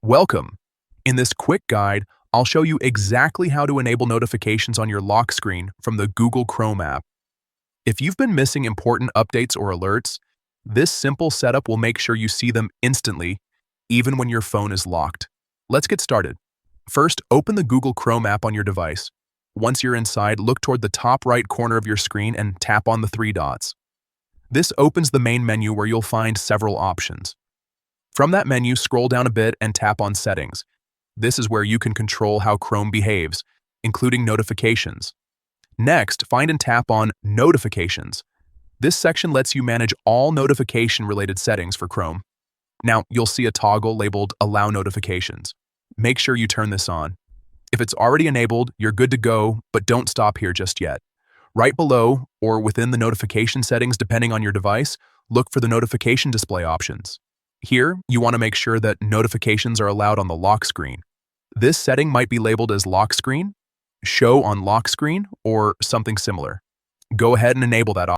Welcome! In this quick guide, I'll show you exactly how to enable notifications on your lock screen from the Google Chrome app. If you've been missing important updates or alerts, this simple setup will make sure you see them instantly, even when your phone is locked. Let's get started. First, open the Google Chrome app on your device. Once you're inside, look toward the top right corner of your screen and tap on the three dots. This opens the main menu where you'll find several options. From that menu, scroll down a bit and tap on Settings. This is where you can control how Chrome behaves, including notifications. Next, find and tap on Notifications. This section lets you manage all notification-related settings for Chrome. Now, you'll see a toggle labeled Allow Notifications. Make sure you turn this on. If it's already enabled, you're good to go, but don't stop here just yet. Right below, or within the notification settings depending on your device, look for the notification display options. Here, you want to make sure that notifications are allowed on the lock screen. This setting might be labeled as Lock Screen, Show on Lock Screen, or something similar. Go ahead and enable that option.